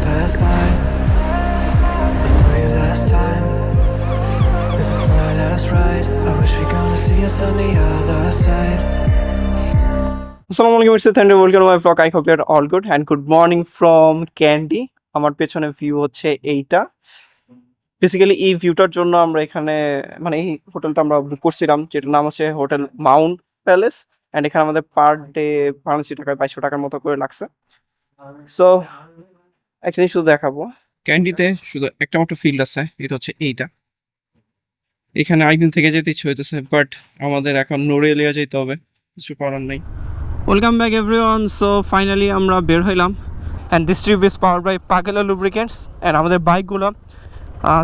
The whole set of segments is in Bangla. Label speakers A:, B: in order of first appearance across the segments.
A: pass by. I saw you last time. This is my last ride. I wish we gonna see us on the other side.
B: আসসালামু আলাইকুম, it's Thunder, welcome to my blog. I hope you are all good and good morning from Kandy. আমার পেছনে ভিউ হচ্ছে এইটা। বেসিক্যালি এই ভিউটার জন্য আমরা এখানে মানে এই হোটেলটা আমরা বুক করছিলাম, যেটার নাম হচ্ছে হোটেল মাউন্ট প্যালেস। অ্যান্ড এখানে আমাদের পার ডে বাংলাদেশি টাকায় 2200 টাকার মতো করে লাগছে। সো একটা জিনিস শুধু দেখাবো, ক্যান্ডিতে শুধু একটা মাত্র ফিল্ড আছে, এটা হচ্ছে এইটা। এখানে আরেকদিন থেকে যেতে ইচ্ছে হইতেছে, বাট আমাদের এখন নোরেলিয়া যেতে হবে, কিছু করার নেই। Welcome back everyone. So finally আমরা বের হইলাম, and this trip is powered by পাগেলা লুব্রিকেন্টস। অ্যান্ড আমাদের বাইকগুলো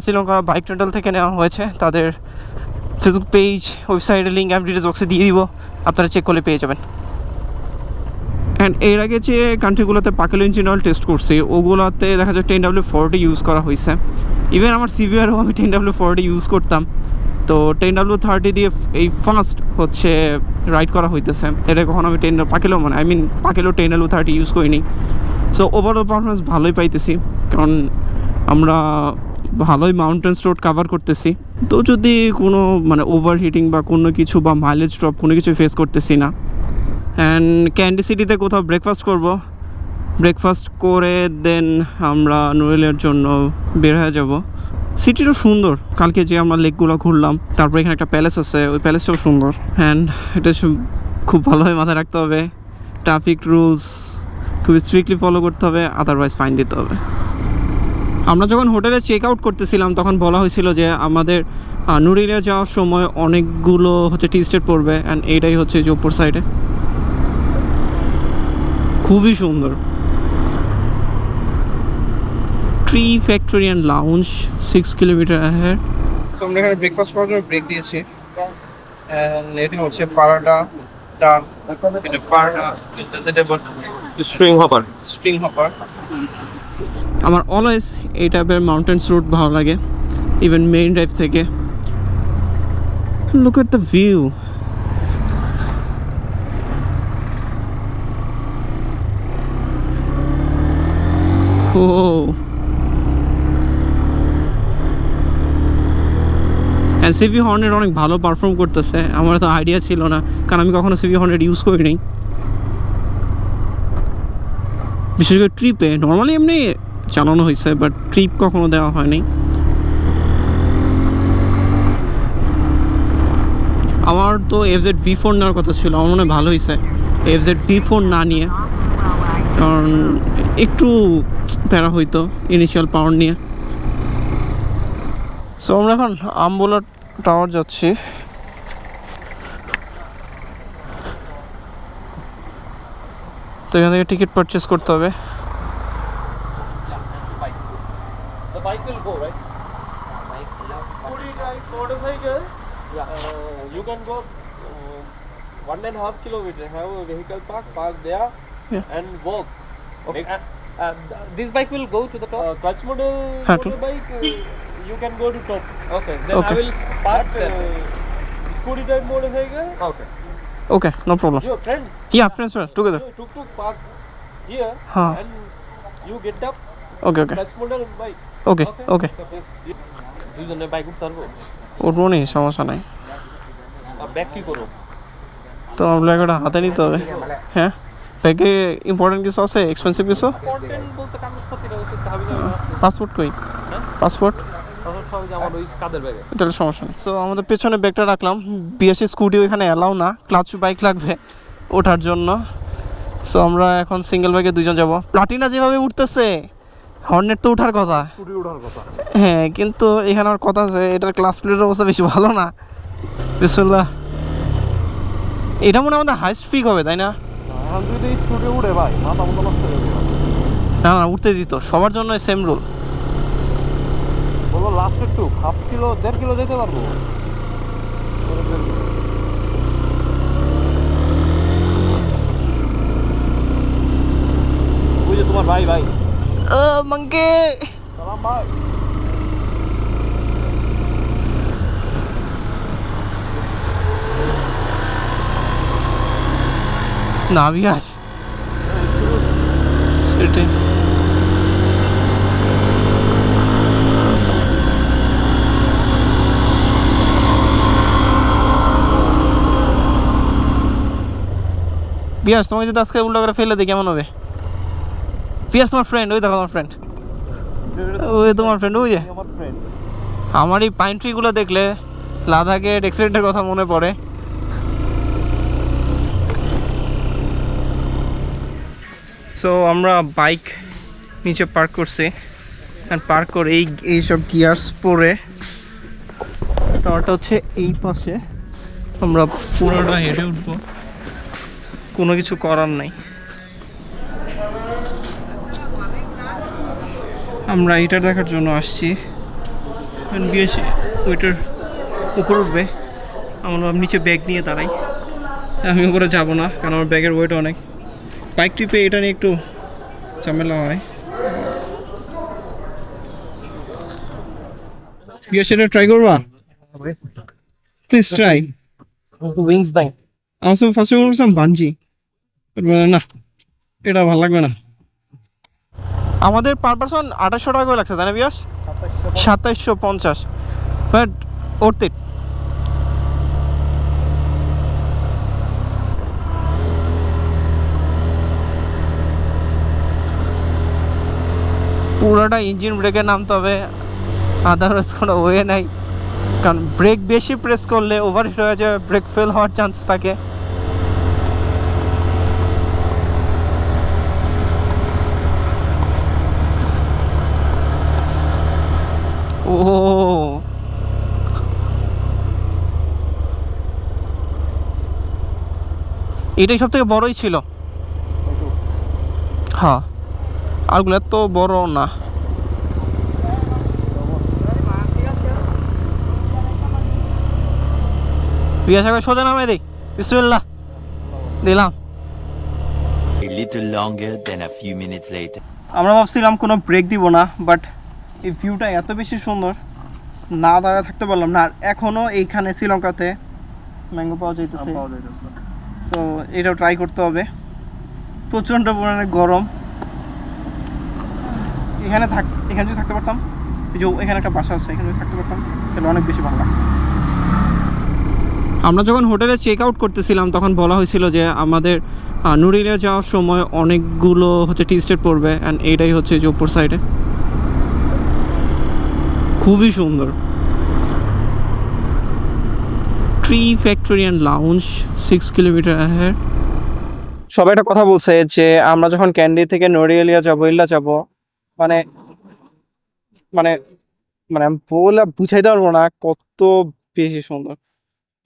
B: শ্রীলঙ্কা বাইক রেন্টাল থেকে নেওয়া হয়েছে। তাদের ফেসবুক পেজ, ওয়েবসাইটের লিঙ্ক আমি ডিটেলস বক্সে দিয়ে দিব, আপনারা চেক করলে পেয়ে যাবেন। অ্যান্ড এর আগে যে কান্ট্রিগুলোতে পাকেলো ইঞ্জিন অয়েল টেস্ট করছি, ওগুলোতে দেখা যায় 10W40 ইউজ করা হয়েছে। ইভেন আমার সিভিআরও আমি 10W40 ইউজ করতাম। তো 10W30 দিয়ে এই ফার্স্ট হচ্ছে রাইড করা হইতেছে। এটা কখন আমি পাকেলো পাকেলো 10W30 ইউজ করিনি। সো ওভারঅল পারফরমেন্স ভালোই পাইতেছি, কারণ আমরা ভালোই মাউন্টেন্স রোড কাভার করতেছি। তো যদি কোনো ওভার হিটিং বা কোনো কিছু বা মাইলেজ ড্রপ কোনো কিছু ফেস করতেছি না। অ্যান্ড ক্যান্ডি সিটিতে কোথাও ব্রেকফাস্ট করব, ব্রেকফাস্ট করে দেন আমরা নোরেলিয়ার জন্য বের হয়ে যাব। সিটিটাও সুন্দর, কালকে যে আমরা লেকগুলো ঘুরলাম, তারপরে এখানে একটা প্যালেস আছে, ওই প্যালেসটাও সুন্দর। অ্যান্ড এটা খুব ভালোভাবে মাথায় রাখতে হবে, ট্রাফিক রুলস খুব স্ট্রিক্টলি ফলো করতে হবে, আদারওয়াইজ ফাইন দিতে হবে। আমরা যখন হোটেলে চেক আউট করতেছিলাম তখন বলা হয়েছিল যে আমাদের নোরেলিয়া যাওয়ার সময় অনেকগুলো হচ্ছে টি স্টেট পড়বে। অ্যান্ড এইটাই হচ্ছে যে উপর সাইডে, খুবই সুন্দর। Tree factory and lounge 6 kilometre ahead। তো আমরা এখানে ব্রেকফাস্ট করার জন্য ব্রেক দিয়েছি। এটা হচ্ছে পারাটা ডাল, এটা পারাটা স্ট্রিং হপার। আমার অলওয়েজ এই টাইপের মাউন্টেন্স রুট ভালো লাগে, ইভেন মেইন ড্রাইভ থেকে। Look at the view. ও অ্যান্ড সিভি হর্নেট অনেক ভালো পারফর্ম করতেছে। আমার তো আইডিয়া ছিল না, কারণ আমি কখনো সিভি হর্নেট ইউজ করি নাই। বিশেষ করে ট্রিপে নর্মালি এমনি চালানো হয়েছে, বাট ট্রিপ কখনো দেওয়া হয়নি। আমার তো FZ-V4 নেওয়ার কথা ছিল, আমার মনে হয় ভালো হয়েছে FZ-V4 না নিয়ে, কারণ একটু প্যারা হইতো ইনিশিয়াল পাওয়ার নিয়ে। সো আমরা এখন আম্বোলা টাওয়ার যাচ্ছি। তো এখান থেকে টিকিট পারচেস করতে হবে।
C: The bike will go, right? Scooty like motorcycle. Yeah. You can go 1.5 kilometers. Have a vehicle park there,
B: Yeah.
C: and walk.
D: Okay.
C: Next,
D: This bike will go to the top.
C: clutch model
B: Huh, to-
C: motorbike, you can go to top.
D: Okay. Then
B: Okay.
D: I will park
C: But
D: there.
C: scooty type motorcycle.
D: Okay.
B: Okay, no problem.
C: Your friends.
B: Yeah, friends were together.
C: Tuk park here,
B: Huh.
C: and you get up.
B: Okay, okay.
C: Clutch model bike.
B: Okay, okay.
C: দুজনে বাইক উঠতে পারবো।
B: উঠবো নি, সমস্যা নাই।
C: আর ব্যাগ কি করো?
B: তো আমরা একটা হাতে নিতে হবে। হ্যাঁ, ব্যাগে ইম্পর্টেন্ট কিছু আছে, এক্সপেন্সিভ কিছু?
C: ইম্পর্টেন্ট বলতে কাগজপত্রটা হচ্ছে হাবি
B: পাসপোর্ট কই? পাসপোর্ট
C: সব যে আমার ওই কাদের ব্যাগে।
B: তাহলে সমস্যা নেই। সো আমাদের পেছনে ব্যাগটা রাখলাম। বিএসসি স্কুটি ওইখানে অ্যালাউ না, ক্লাচ বাইক লাগবে ওঠার জন্য। সো আমরা এখন সিঙ্গেল বাইকে দুজন যাব। প্লাটিনা যেভাবে উঠতেছে, হর্নেট তো ওঠার কথা, হ্যাঁ, কিন্তু এখানে আমার কথা আছে, এটার ক্লাস প্লেটের অবস্থা বেশি ভালো না। বিসমিল্লাহ। এটা মনে হয় আমাদের হাইস্ট পিক হবে, তাই না?
C: যদি স্কুটি উঠে ভাই মাথা মতো নষ্ট হয়ে যাবে।
B: না না, উঠতে দিত, সবার জন্য সেম রুল।
C: বলবো লাস্ট একটু 1/2 কিলো 1.5 কিলো যেতে পারবো। ওই যে তোমার ভাই
B: মাঙ্কে
C: সালাম ভাই।
B: নাভিয়াস সেটাই। পিয়াস তোমাকে যদি আজকে উল্টো করে ফেলে দিই কেমন হবে? পিয়াস তোমার ফ্রেন্ড, ওই দেখো তোমার ফ্রেন্ড, ওই তোমার ফ্রেন্ড, ওই যে
C: আমার ফ্রেন্ড।
B: আমার এই পাইন ট্রিগুলো দেখলে লাদাখের অ্যাক্সিডেন্টের কথা মনে পড়ে। সো আমরা বাইক নিচে পার্ক করছি, পার্ক করে এইসব গিয়ার্স পরে টাওয়ারটা হচ্ছে এই পাশে, আমরা পুরোটা হেঁটে উঠবো, কোনো কিছু করার নাই। আমরা এইটা দেখার জন্য আসছি, বিএসি ওইটার উপর উঠবে, আমরা নিচে ব্যাগ নিয়ে দাঁড়াই। আমি উপরে যাব না, কারণ আমার ব্যাগের ওয়েট অনেক। বাইক ট্রিপে এটা নিয়ে একটু ঝামেলা হয়। বিএসিটা ট্রাই করবা? Please try.
C: উইংস নাই।
B: আমার সঙ্গে ফার্স্ট টাইম বলছিলাম বাঞ্জি, না এটা ভালো লাগবে না। আমাদের পার পারসন 2800 টাকা করে লাগছে, তাই না বিয়াস? 2750, বাট ওর্থ ইট। পুরোটা ইঞ্জিন ব্রেকে নামতে হবে, আদারওয়াইজ কোনো ওয়ে নাই, কারণ ব্রেক বেশি প্রেস করলে ওভারহিট হয়ে যাবে, ব্রেক ফেল হওয়ার চান্স থাকে। ও এটাই সব থেকে বড়ই ছিল। হ্যাঁ, আরগুলো এত বড় না। বিয়াস একবার সোজা নামে দিই, বিসমিল্লাহ দিলাম।
E: A little longer than a few minutes later.
B: আমরা ভাবছিলাম কোনো ব্রেক দিব না, বাট এই ভিউটা এত বেশি সুন্দর, না দাঁড়ায় থাকতে পারলাম না। আর এখনও এইখানে শ্রীলঙ্কাতে ম্যাঙ্গো পাওয়া যাইতেছে, তো এটাও ট্রাই করতে হবে। প্রচণ্ড পরিমাণে গরম। এখানে যদি থাকতে পারতাম, এই যে এখানে একটা বাসা আছে, এখানে যদি থাকতে পারতাম তাহলে অনেক বেশি ভালো লাগতো। আমরা যখন হোটেলে চেক আউট করতেছিলাম তখন বলা হয়েছিল যে আমাদের নুরিলিয়া যাওয়ার সময় অনেকগুলো হচ্ছে টি স্টেট পড়বে, অ্যান্ড এইটাই হচ্ছে যে উপর সাইডে, খুবই সুন্দর। Tree factory and lounge 6 kilometre ahead. সবাই একটা কথা বলছে যে আমরা যখন ক্যান্ডি থেকে নুরিলিয়া যাবো, ইল্লা যাবো, মানে মানে মানে আমি বলে বুঝাইতে পারবো না কত বেশি সুন্দর।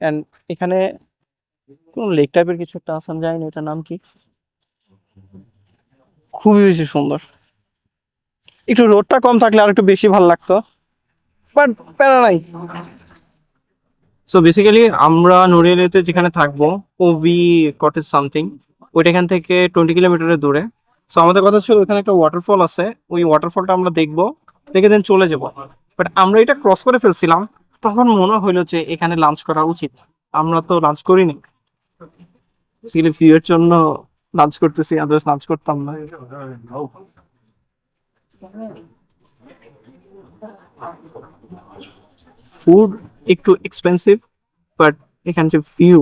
B: অ্যান্ড এখানে কোন লেক টাইপের কিছু একটা আসান যায় না, এটার নাম কি, খুবই বেশি সুন্দর। একটু রোডটা কম থাকলে আর একটু বেশি ভালো লাগতো, বাট প্যারা নাই। সো বেসিক্যালি আমরা নুরিলিয়াতে যেখানে থাকবো, ওভি কটেজ সামথিং, ওইটা এখান থেকে 20 কিলোমিটারের দূরে। সো আমাদের কথা ছিল ওইখানে একটা ওয়াটারফল আছে, ওই ওয়াটারফলটা আমরা দেখবো, দেখে দেন চলে যাবো। বাট আমরা এটা ক্রস করে ফেলছিলাম, তখন মনে হইলো যে এখানে লাঞ্চ করা উচিত। আমরা তো লাঞ্চ করিনি, ভিউয়ের জন্য লাঞ্চ করতেছি, আদার্স লাঞ্চ করতাম না। ফুড একটু এক্সপেন্সিভ, বাট এখানে যে ভিউ,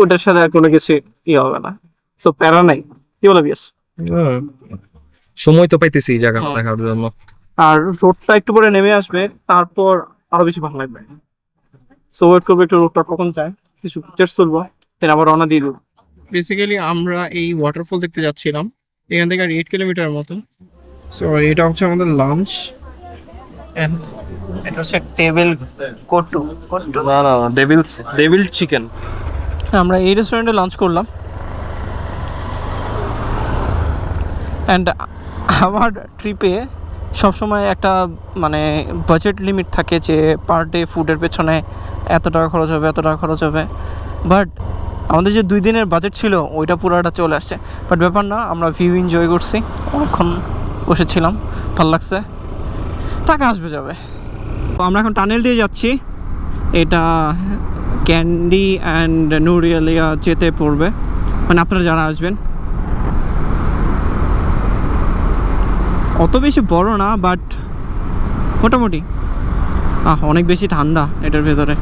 B: ওটার সাথে আর কোনো কিছু ইয়ে হবে না। সো প্যারা নাই, কি বলে বিয়াস?
C: সময় তো পাইতেছি এই জায়গা দেখার জন্য।
B: আর রোডটা একটু পরে নেমে আসবে, তারপর আরো বেশি ভালো লাগবে। সো ওয়েট করবো একটু রোডটা কখন যায়, কিছু পিকচার্স তুলবো, দেন আবার রওনা দিয়ে দেবো। বেসিক্যালি আমরা এই ওয়াটারফল দেখতে যাচ্ছিলাম, এখান থেকে আর 8 কিলোমিটার মতো। সো এটা হচ্ছে আমাদের লাঞ্চ, এন্ড এটা হচ্ছে টেবিল কোটু।
C: না না, ডেভিল চিকেন।
B: আমরা এই রেস্টুরেন্টে লাঞ্চ করলাম, অ্যান্ড আমার ট্রিপে সবসময় একটা মানে বাজেট লিমিট থাকে যে পার ডে ফুডের পেছনে এত টাকা খরচ হবে, এত টাকা খরচ হবে। বাট আমাদের যে 2 দিনের বাজেট ছিল ওইটা পুরোটা চলে আসছে। বাট ব্যাপার না, আমরা ভিউ এনজয় করছি, অনেকক্ষণ বসেছিলাম, ভালো লাগছে, টাকা আসবে যাবে। তো আমরা এখন টানেল দিয়ে যাচ্ছি, এটা ক্যান্ডি অ্যান্ড নুরিলিয়া যেতে পড়বে, মানে আপনারা যারা আসবেন। অত বেশি বড় না, বাট মোটামুটি অনেক বেশি ঠান্ডা এটার ভেতরে।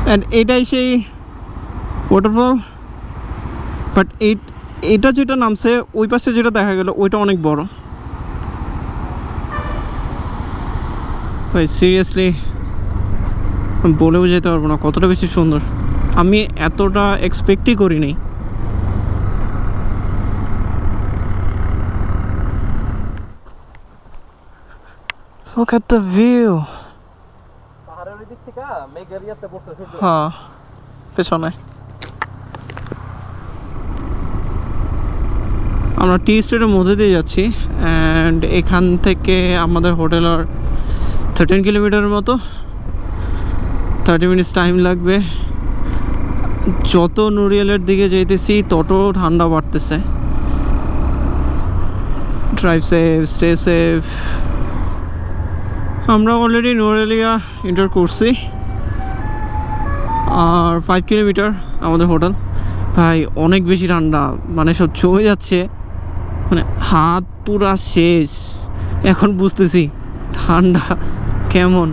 B: অ্যান্ড এটাই সেই ওয়াটারফল, বাট এটা যেটা নামছে ওই পাশে যেটা দেখা গেল ওইটা অনেক বড়। ভাই সিরিয়াসলি বলেও যেতে পারবো না কতটা বেশি সুন্দর, আমি এতটা এক্সপেক্টই করিনি। Look at the view.
D: পাহাড়ের ওই দিক থেকে মেঘ এরিয়াতে পড়ছে সূর্য।
B: হ্যাঁ, পেছনে আমরা টি স্টেটের মধ্যে দিয়ে যাচ্ছি, অ্যান্ড এখান থেকে আমাদের হোটেল আর 13 কিলোমিটারের মতো, 30 মিনিটস টাইম লাগবে। যত নুরিয়ালের দিকে যেতেছি তত ঠান্ডা বাড়তেছে। Drive safe, stay safe. আমরা অলরেডি নুরিয়ালিয়া এন্টার করছি, আর 5 কিলোমিটার আমাদের হোটেল। ভাই অনেক বেশি ঠান্ডা, মানে সব ছুঁয়ে যাচ্ছে, মানে হাত পুরা শেষ। এখন বুঝতেছি ঠান্ডা কেমন।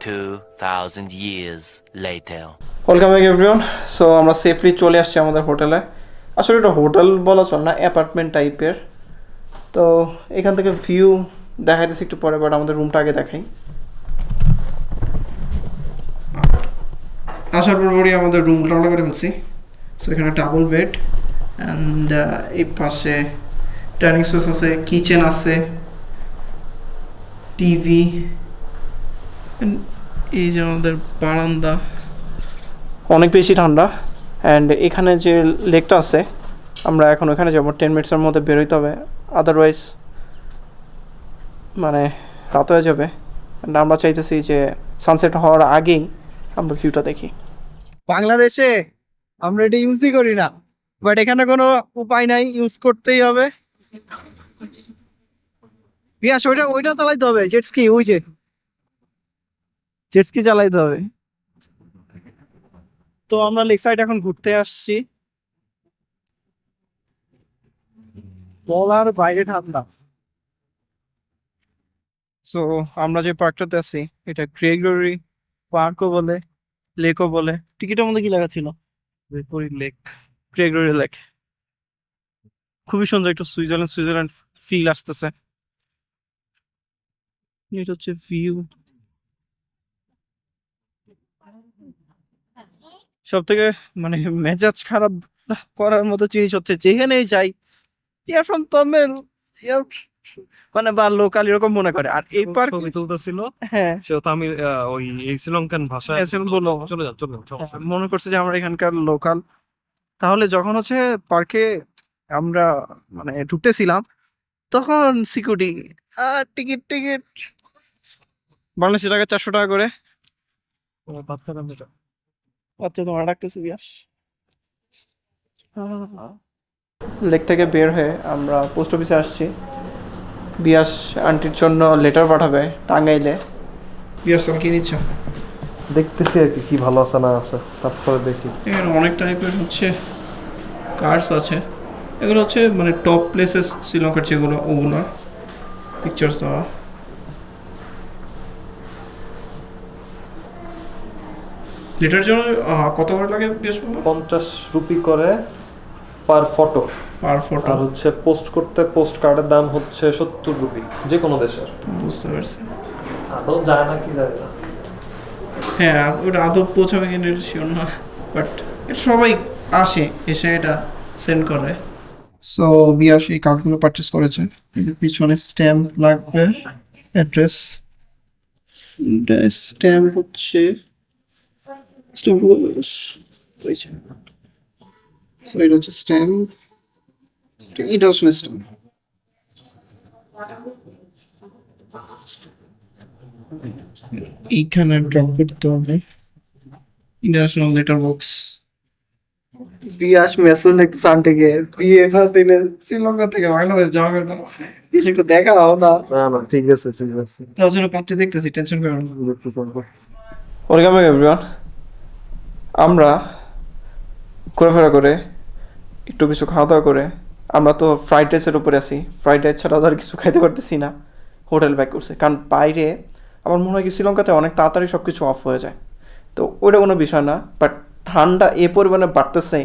E: 2,000 years later.
B: Welcome back everyone. So আমরা সেফলি চলে আসছি আমাদের হোটেলে। আসলে এটা হোটেল বলা চল না, অ্যাপার্টমেন্ট টাইপের। তো এখান থেকে ভিউ দেখাইতেছি একটু পরে, বাট আমাদের রুমটা আগে দেখাই। আসার পরপরই আমাদের রুমটা অর্ডার করে ফেলছি। সো এখানে ডাবল বেড, অ্যান্ড এই পাশে ডাইনিং স্পেস আছে, কিচেন আছে, টিভি, এই যে আমাদের বারান্দা। অনেক বেশি ঠান্ডা, অ্যান্ড এখানে যে লেকটা আছে আমরা এখন ওখানে যাবো। 10 মিনিটসের মধ্যে বেরোইতে হবে, আদারওয়াইজ মানে রাত হয়ে যাবে। অ্যান্ড আমরা চাইতেছি যে সানসেট হওয়ার আগেই আমরা ভিউটা দেখি। বাংলাদেশে আমরা এটা ইউজই করি না, বাট এখানে কোনো উপায় নাই, ইউজ করতেই হবে। বিয়াস ওইটা চালাইতে হবে, জেটস্কি, ওই যে জেটস্কি চালাইতে হবে। তো আমরা লেক সাইড এখন ঘুরতে আসছি, বলার বাইরে ঠান্ডা। সো আমরা যে পার্কটাতে আছি এটা গ্রেগরি পার্কও বলে, লেকও বলে। টিকিটের মধ্যে কি লেখা ছিল? Lake, Gregory lake. খুবই সুন্দর, একটু সুইজারল্যান্ড ফিল আসতেছে। এটা হচ্ছে ভিউ। সব থেকে মানে মেজাজ খারাপ করার মতো জিনিস হচ্ছে যেখানেই যাই ইয়ার ফ্রম তামিল, ইয়ার মানে বা লোকাল এরকম মনে করে। আর এই পার্ক
C: ছবি তুলতেছিল,
B: হ্যাঁ
C: সে তামিল ওই এই শ্রীলঙ্কান ভাষায়
B: বললো,
C: চলে যান সমস্যা নেই।
B: মনে করছে যে আমরা এখানকার লোকাল। তাহলে যখন হচ্ছে পার্কে আমরা মানে ঢুকতেছিলাম তখন সিকিউরিটি টিকিট বাংলাদেশি টাকা 400 টাকা করে।
C: বাচ্চারা মেয়েটা
B: আচ্ছা, তোমার ডাকতেছি বিয়াস। লেক থেকে বের হয়ে আমরা পোস্ট অফিসে আসছি। বিয়াস আন্টির জন্য লেটার পাঠাবে টাঙ্গাইলে। বিয়াস তুমি কি নিচ্ছ?
C: দেখতেছি আর কি ভালো আছে না আছে, তারপরে দেখি।
B: এখানে অনেক টাইপের হচ্ছে কার্স আছে, এগুলো হচ্ছে মানে টপ প্লেসেস শ্রীলঙ্কার যেগুলো ওগুলো পিকচার্স দেওয়া। লেটার জন্য কত করে লাগে বেশ?
C: 50 রুপি করে পার ফটো,
B: পার ফটো।
C: আর হচ্ছে পোস্ট করতে পোস্ট কার্ডের দাম হচ্ছে 70 রুপি যে কোনো দেশের।
B: বুঝতে পারছি।
C: আদৌ যায় না কি যায় না।
B: হ্যাঁ, ওটা আদৌ পৌঁছাবে কিনা এটা শিওর না, বাট এটা সবাই আসে এসে এটা সেন্ড করে। সো বিয়াস এই কার্ডগুলো পারচেস করেছে। এর পিছনে স্ট্যাম্প লাগবে, অ্যাড্রেস। স্ট্যাম্প হচ্ছে স্ট্যাম্প হয়েছে। সো এটা হচ্ছে স্ট্যাম্প, ইন্টারন্যাশনাল স্ট্যাম্প। এইখানে ড্রপ করতে হবে, ইন্টারন্যাশনাল লেটার বক্স। বিয়াস মেসেজ এক সানটেকে বিয়ে দিলে শ্রীলঙ্কা থেকে বাংলাদেশ যাওয়া গেল, কিছু একটু দেখা হও না।
C: না ঠিক আছে
B: তার জন্য পার্টি দেখতেছি, টেনশন করো না। Welcome back everyone. আমরা ঘোরাফেরা করে একটু কিছু খাওয়া দাওয়া করে আমরা তো ফ্রাইড রাইসের উপরে আছি। ফ্রাইড রাইস ছাড়া আর কিছু খাইতে পারতেছি না, হোটেল ব্যাক করছে। কারণ বাইরে আমার মনে হয় কি শ্রীলঙ্কাতে অনেক তাড়াতাড়ি সব কিছু অফ হয়ে যায়, তো ওইটা কোনো বিষয় না, বাট ঠান্ডা এ পরিমাণে বাড়তেছে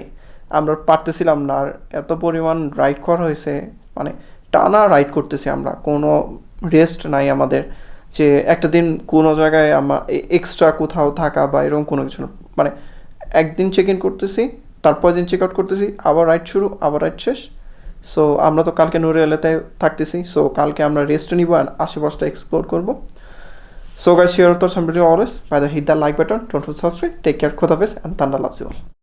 B: আমরা পারতেছিলাম না। আর এত পরিমাণ রাইড করা হয়েছে, মানে টানা রাইড করতেছি আমরা, কোনো রেস্ট নাই আমাদের, যে একটা দিন কোনো জায়গায় আমার এক্সট্রা কোথাও থাকা বা এরকম কোনো কিছু না। মানে একদিন চেক ইন করতেছি, তারপর দিন চেক আউট করতেছি, আবার রাইড শুরু, আবার রাইড শেষ। সো আমরা তো কালকে নুরিয়ালাতে থাকতেছি, সো কালকে আমরা রেস্ট নিব আর আশেপাশটা এক্সপ্লোর করবো। So guys, share your thoughts and video always. By the hit that like button, don't forget to subscribe. Take care, Khuda Hafiz, and Thunder loves you all.